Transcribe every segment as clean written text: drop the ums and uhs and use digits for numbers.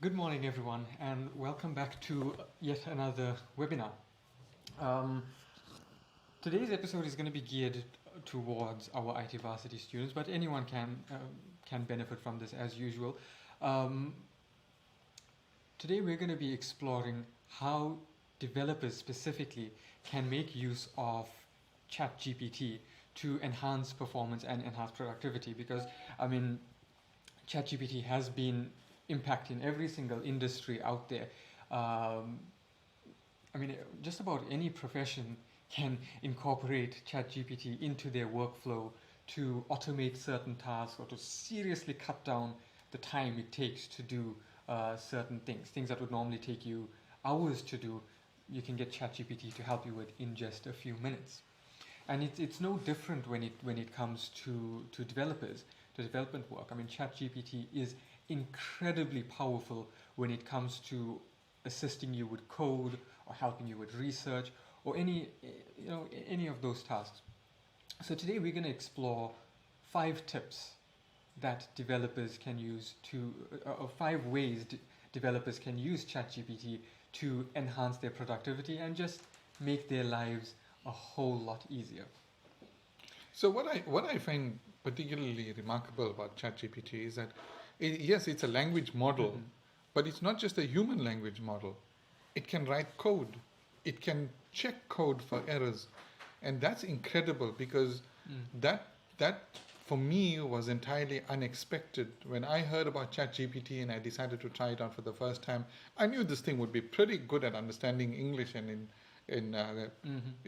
Good morning, everyone, and welcome back to yet another webinar. Um, Today's episode is going to be geared towards our IT varsity students, but anyone can benefit from this as usual. Um, Today we're going to be exploring how developers specifically can make use of ChatGPT to enhance performance and enhance productivity, because I mean ChatGPT has been impacting every single industry out there. Um, just about any profession can incorporate ChatGPT into their workflow to automate certain tasks or to seriously cut down the time it takes to do certain things that would normally take you hours to do. You can get ChatGPT to help you with in just a few minutes. And it's no different when it comes to developers, to development work. I mean, ChatGPT is incredibly powerful when it comes to assisting you with code or helping you with research or any of those tasks. So today we're going to explore 5 tips that developers can use or 5 ways developers can use ChatGPT to enhance their productivity and just make their lives a whole lot easier. So what I find particularly remarkable about ChatGPT is that, yes, it's a language model, but it's not just a human language model. It can write code. It can check code for errors, and that's incredible because that for me was entirely unexpected. When I heard about ChatGPT and I decided to try it out for the first time, I knew this thing would be pretty good at understanding English and in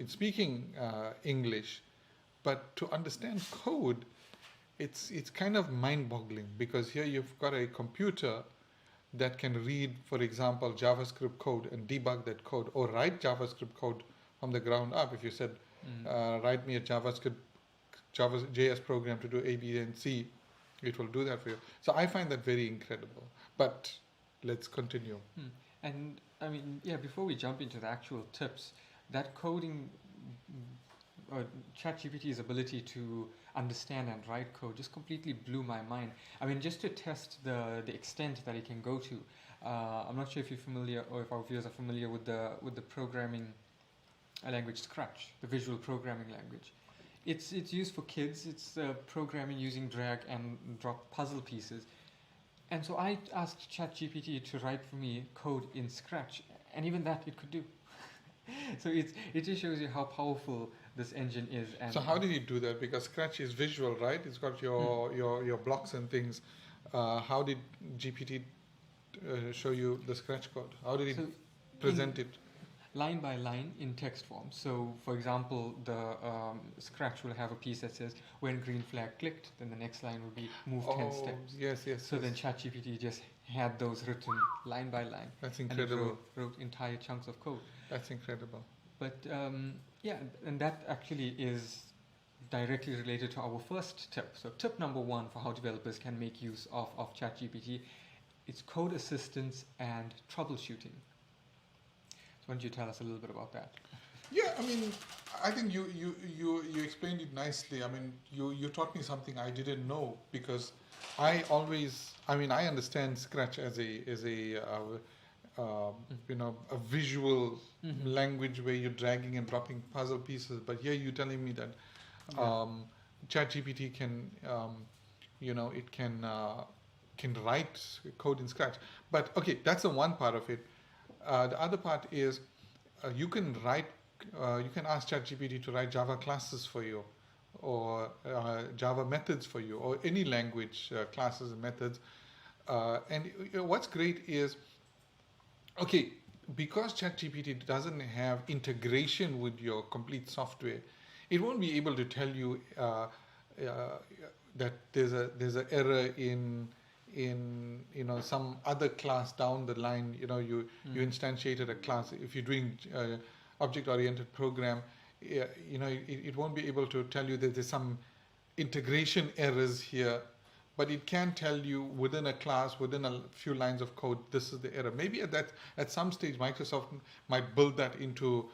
speaking English, but to understand code, it's kind of mind-boggling because here you've got a computer that can read, for example, JavaScript code and debug that code, or write JavaScript code from the ground up. If you said, write me a JS program to do A, B, and C, it will do that for you. So I find that very incredible. But let's continue. And I mean, before we jump into the actual tips, that coding, ChatGPT's ability to understand and write code just completely blew my mind. I mean, just to test the extent that it can go to. I'm not sure if you're familiar or if our viewers are familiar with the programming language Scratch, the visual programming language. It's used for kids. It's programming using drag and drop puzzle pieces. And so I asked ChatGPT to write for me code in Scratch, and even that it could do. So it just shows you how powerful this engine is. And so how did you do that? Because Scratch is visual, right? It's got your blocks and things. How did GPT show you the Scratch code? How did it present it? Line by line in text form. So, for example, the Scratch will have a piece that says, when green flag clicked, then the next line will be move 10 steps. Yes. So then ChatGPT just had those written line by line. That's incredible. And wrote entire chunks of code. That's incredible. But and that actually is directly related to our first tip. So tip number 1 for how developers can make use of ChatGPT, it's code assistance and troubleshooting. Why don't you tell us a little bit about that? Yeah, I mean, I think you explained it nicely. I mean, you taught me something I didn't know because I understand Scratch as a visual language where you're dragging and dropping puzzle pieces. But here you're telling me that ChatGPT can write code in Scratch. But okay, that's the one part of it. The other part is you can ask ChatGPT to write Java classes for you, or Java methods for you, or any language classes and methods. And what's great is, okay, because ChatGPT doesn't have integration with your complete software, it won't be able to tell you that there's an error in some other class down the line. You instantiated a class. If you're doing object-oriented program, it won't be able to tell you that there's some integration errors here, but it can tell you within a class, within a few lines of code, this is the error. Maybe at some stage Microsoft might build that into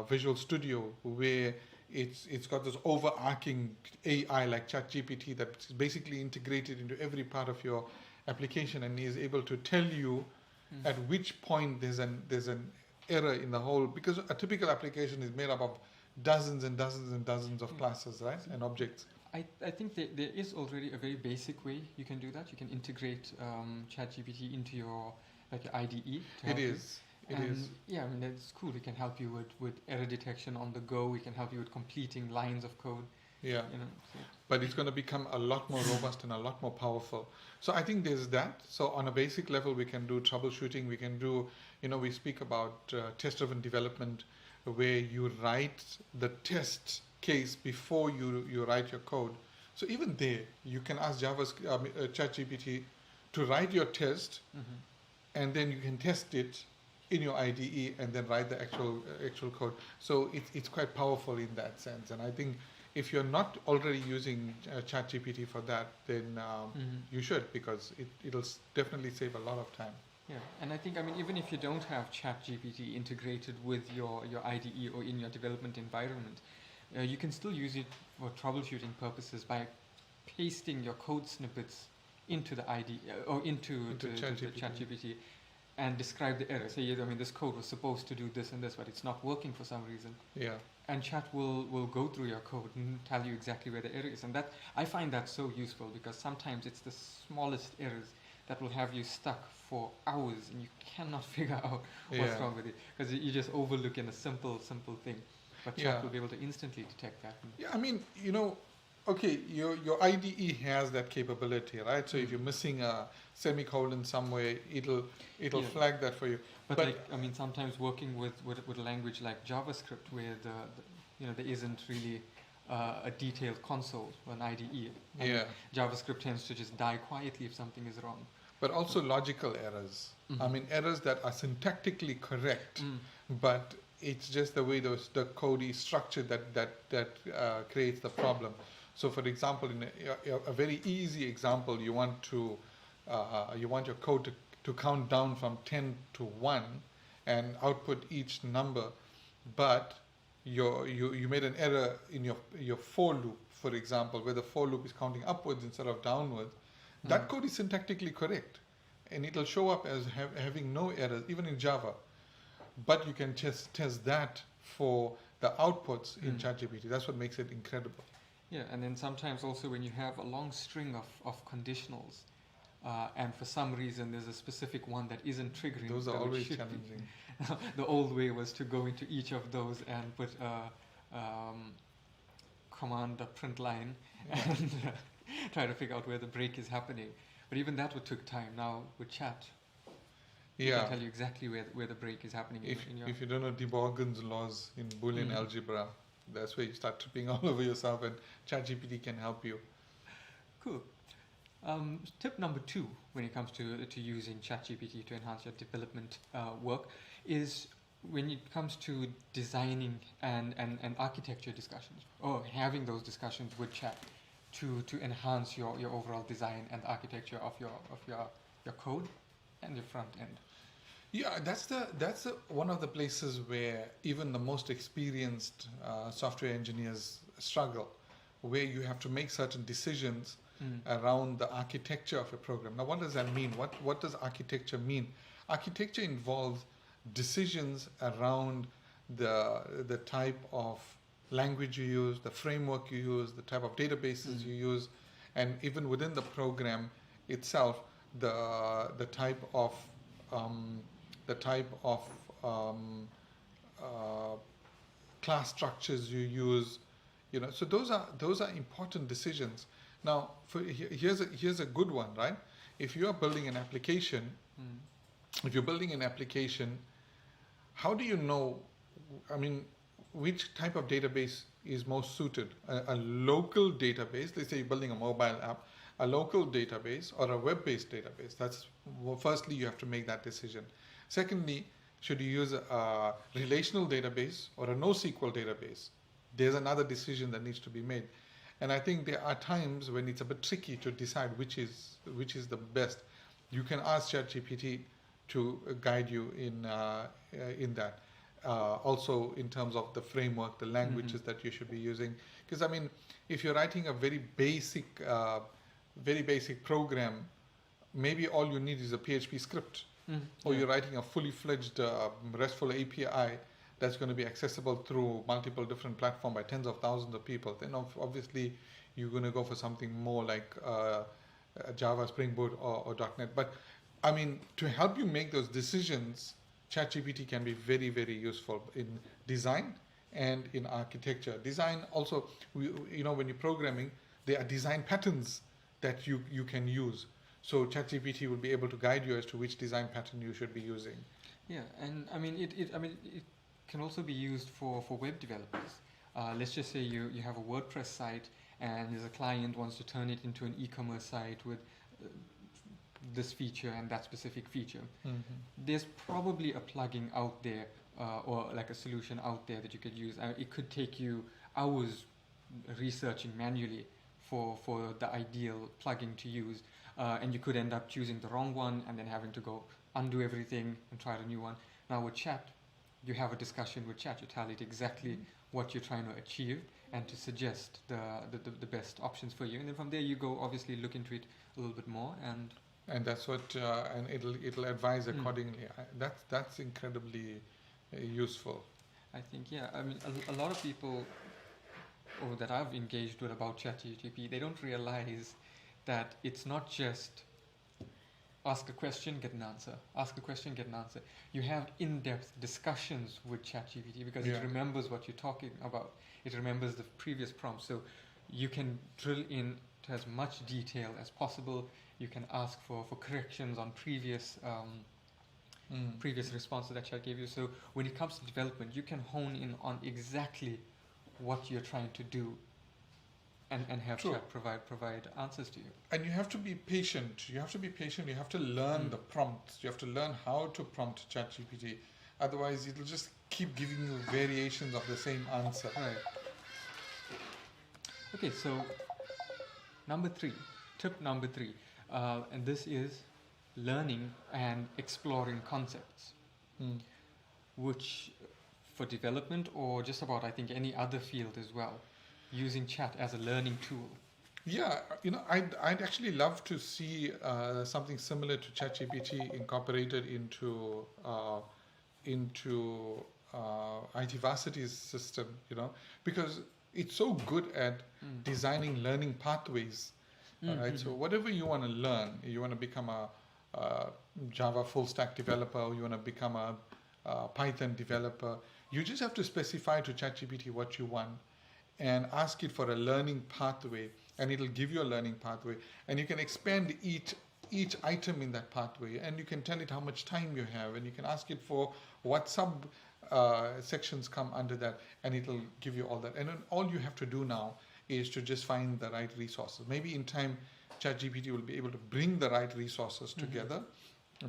Visual Studio, where it's got this overarching AI like ChatGPT that's basically integrated into every part of your application and is able to tell you at which point there's an error in the whole, because a typical application is made up of dozens and dozens and dozens of classes, right, and objects. I think there is already a very basic way you can do that. You can integrate ChatGPT into your IDE. It is. Yeah, I mean, that's cool. It can help you with error detection on the go. It can help you with completing lines of code. Yeah. You know, so. But it's going to become a lot more robust and a lot more powerful. So I think there's that. So on a basic level, we can do troubleshooting. We can do, we speak about test-driven development, where you write the test case before you write your code. So even there, you can ask ChatGPT to write your test, and then you can test it in your IDE and then write the actual code. So it's quite powerful in that sense. And I think if you're not already using ChatGPT for that, then you should, because it'll definitely save a lot of time. Yeah, and I think, even if you don't have ChatGPT integrated with your IDE or in your development environment, you can still use it for troubleshooting purposes by pasting your code snippets into the IDE or into the ChatGPT and describe the error. Say, this code was supposed to do this and this, but it's not working for some reason. Yeah. And Chat will go through your code and tell you exactly where the error is. And that, I find that so useful, because sometimes it's the smallest errors that will have you stuck for hours and you cannot figure out what's wrong with it, because you just overlook in a simple thing. But Chat will be able to instantly detect that. Yeah, okay, your IDE has that capability, right? So if you're missing a semicolon somewhere, it'll flag that for you. But sometimes working with a language like JavaScript, where there isn't really a detailed console or an IDE. JavaScript tends to just die quietly if something is wrong. But also logical errors. Errors that are syntactically correct, but it's just the way the code is structured that creates the problem. So, for example, in a very easy example, you want your code to count down from 10 to 1 and output each number, but you made an error in your for loop, for example, where the for loop is counting upwards instead of downwards. That code is syntactically correct, and it'll show up as having no errors, even in Java. But you can test that for the outputs in ChatGPT. That's what makes it incredible. Yeah, and then sometimes also when you have a long string of conditionals, and for some reason there's a specific one that isn't triggering. Those are always challenging. The old way was to go into each of those and put command print line and try to figure out where the break is happening. But even that took time. Now with Chat, it can tell you exactly where the break is happening. If you don't know de Morgan's laws in Boolean algebra, that's where you start tripping all over yourself, and ChatGPT can help you. Cool. Tip number 2 when it comes to using ChatGPT to enhance your development work is when it comes to designing and architecture discussions, or having those discussions with Chat to enhance your overall design and architecture of your code and your front end. Yeah, that's one of the places where even the most experienced software engineers struggle, where you have to make certain decisions around the architecture of a program. Now, what does that mean? What does architecture mean? Architecture involves decisions around the type of language you use, the framework you use, the type of databases you use, and even within the program itself, the type of class structures you use. So those are important decisions. Now, here's a good one, right? If you are building an application, how do you know? Which type of database is most suited? A local database. Let's say you're building a mobile app, a local database or a web-based database. Firstly, you have to make that decision. Secondly, should you use a relational database or a NoSQL database? There's another decision that needs to be made. And I think there are times when it's a bit tricky to decide which is the best. You can ask ChatGPT to guide you in that. Also in terms of the framework, the languages that you should be using. Because if you're writing a very basic program, maybe all you need is a PHP script, or Yeah. you're writing a fully fledged RESTful API that's going to be accessible through multiple different platforms by tens of thousands of people. Then obviously you're going to go for something more like Java, Spring Boot, or .NET. But I mean, to help you make those decisions, ChatGPT can be very, very useful in design and in architecture. Design also, when you're programming, there are design patterns that you can use. So ChatGPT will be able to guide you as to which design pattern you should be using. Yeah, and I mean it can also be used for web developers. Let's just say you have a WordPress site and there's a client wants to turn it into an e-commerce site with this feature and that specific feature. There's probably a plugin out there or like a solution out there that you could use. It could take you hours researching manually for the ideal plugin to use, and you could end up choosing the wrong one and then having to go undo everything and try a new one. Now with chat, you have a discussion with chat. You tell it exactly what you're trying to achieve and to suggest the best options for you. And then from there you go obviously look into it a little bit more and that's what and it'll advise accordingly. That's incredibly useful. I think, yeah. I mean, a lot of people that I've engaged with about ChatGPT, they don't realize that it's not just ask a question, get an answer. Ask a question, get an answer. You have in-depth discussions with ChatGPT because it remembers what you're talking about. It remembers the previous prompt. So you can drill in to as much detail as possible. You can ask for corrections on previous responses that Chat gave you. So when it comes to development, you can hone in on exactly what you're trying to do and have Chat provide answers to you. And you have to be patient. You have to learn the prompts. You have to learn how to prompt ChatGPT. Otherwise, it'll just keep giving you variations of the same answer. Right. Okay, so tip number three, and this is learning and exploring concepts, which for development or just about, I think, any other field as well, using chat as a learning tool. Yeah, I'd actually love to see something similar to ChatGPT incorporated into IT Varsity's system, because it's so good at designing learning pathways. Right? So whatever you want to learn, you want to become a Java full stack developer, or you want to become a Python developer, you just have to specify to ChatGPT what you want and ask it for a learning pathway, and it'll give you a learning pathway, and you can expand each item in that pathway, and you can tell it how much time you have, and you can ask it for what sub sections come under that, and it'll give you all that. And then all you have to do now is to just find the right resources. Maybe in time ChatGPT will be able to bring the right resources together,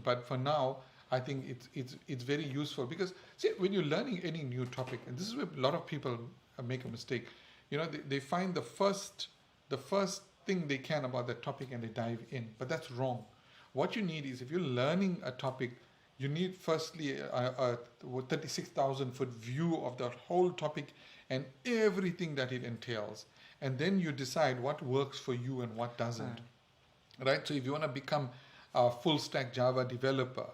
but for now I think it's very useful, because see, when you're learning any new topic, and this is where a lot of people make a mistake, they find the first thing they can about that topic and they dive in, but that's wrong. What you need is, if you're learning a topic, you need firstly a 36,000 foot view of the whole topic and everything that it entails, and then you decide what works for you and what doesn't. Right? So if you want to become a full stack Java developer,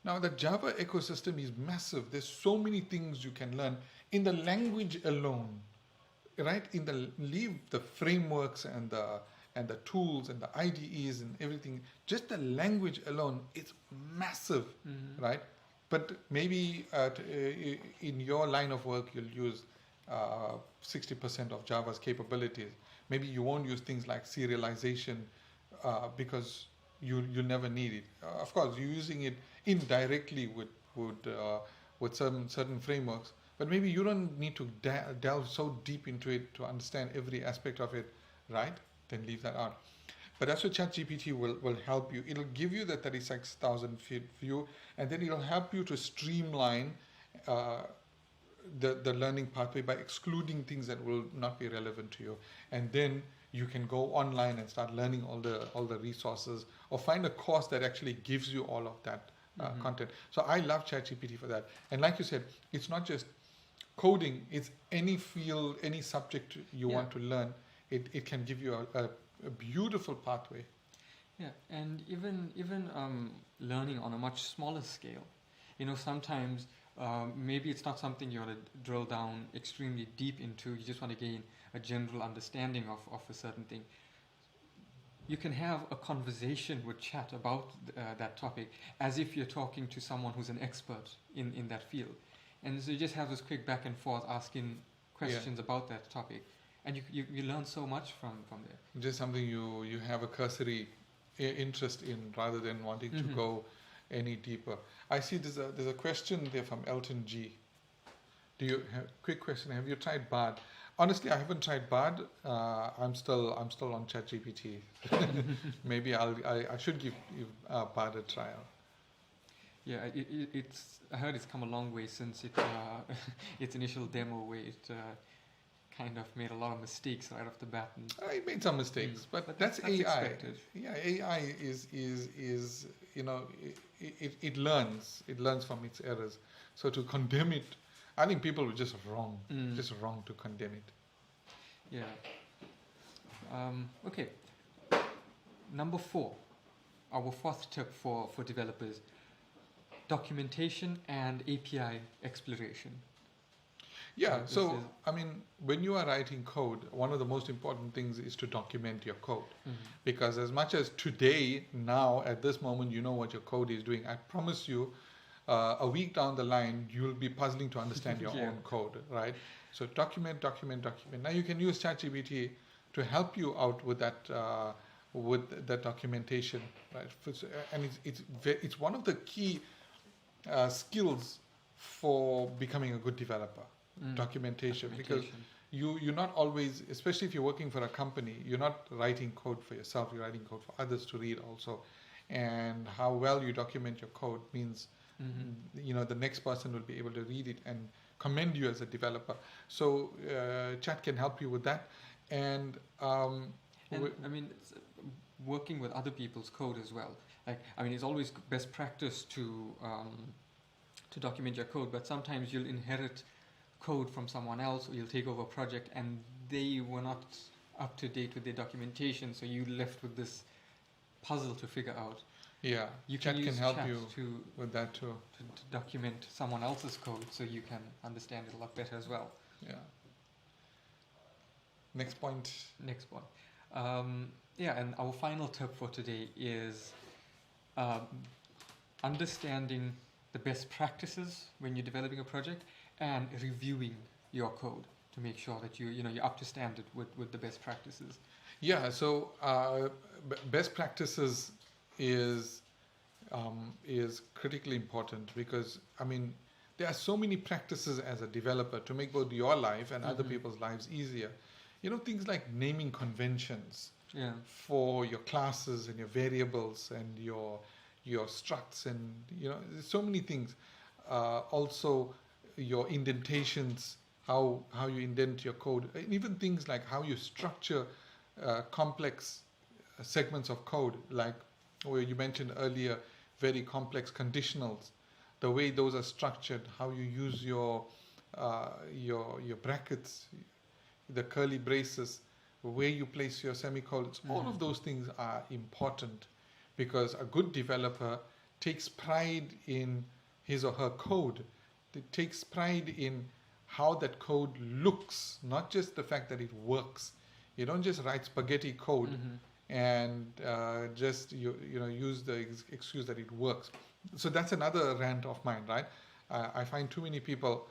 now the Java ecosystem is massive. There's so many things you can learn in the language alone, right? Leave the frameworks and the tools and the IDEs and everything. Just the language alone is massive, right? But maybe in your line of work, you'll use 60% of Java's capabilities. Maybe you won't use things like serialization because you never need it. Of course, you're using it indirectly with certain frameworks, but maybe you don't need to delve so deep into it to understand every aspect of it, right? Then leave that out. But that's what ChatGPT will help you. It'll give you the 36,000 feet view, and then it'll help you to streamline the learning pathway by excluding things that will not be relevant to you. And then you can go online and start learning all the resources, or find a course that actually gives you all of that content. So I love ChatGPT for that. And like you said, it's not just coding, it's any field, any subject you want to learn. It can give you a beautiful pathway. Yeah, and even learning on a much smaller scale. Sometimes maybe it's not something you want to drill down extremely deep into. You just want to gain a general understanding of a certain thing. You can have a conversation with chat about that topic as if you're talking to someone who's an expert in that field. And so you just have this quick back and forth asking questions about that topic. And you learn so much from there. Just something you have a cursory interest in rather than wanting to go any deeper. I see there's a question there from Elton G. Quick question, have you tried Bard? Honestly, I haven't tried Bard. I'm still on ChatGPT. Maybe I should give Bard a trial. Yeah, I heard it's come a long way since its initial demo where it kind of made a lot of mistakes right off the bat. It made some mistakes, but that's AI. Expected. Yeah, AI is it learns from its errors. So to condemn it, I think people were just wrong to condemn it. Yeah. Okay. Number 4, our fourth tip for developers: documentation and API exploration. Yeah, so I mean, when you are writing code, one of the most important things is to document your code. Because as much as today, now, at this moment, you know what your code is doing, I promise you, a week down the line, you'll be puzzling to understand your own code, right? So document. Now you can use ChatGPT to help you out with that documentation, right? And it's one of the key skills for becoming a good developer. Documentation, because you're not always, especially if you're working for a company, you're not writing code for yourself, you're writing code for others to read also. And how well you document your code means the next person will be able to read it and commend you as a developer. So chat can help you with that. And I mean, working with other people's code as well. It's always best practice to document your code, but sometimes you'll inherit code from someone else, or you'll take over a project and they were not up to date with their documentation, so you're left with this puzzle to figure out. Yeah, Chat can help you with that too. To document someone else's code so you can understand it a lot better as well. Yeah. Next point. And our final tip for today is understanding the best practices when you're developing a project and reviewing your code to make sure that you're up to standard with the best practices. Yeah, so best practices is critically important, because there are so many practices as a developer to make both your life and other people's lives easier. Things like naming conventions for your classes and your variables and your structs, and there's so many things. Also your indentations, how you indent your code, and even things like how you structure complex segments of code, like where you mentioned earlier, very complex conditionals, the way those are structured, how you use your brackets, the curly braces, where you place your semicolons. All of those things are important, because a good developer takes pride in his or her code. It takes pride in how that code looks, not just the fact that it works. You don't just write spaghetti code and just use the excuse that it works. So that's another rant of mine, right? I find too many people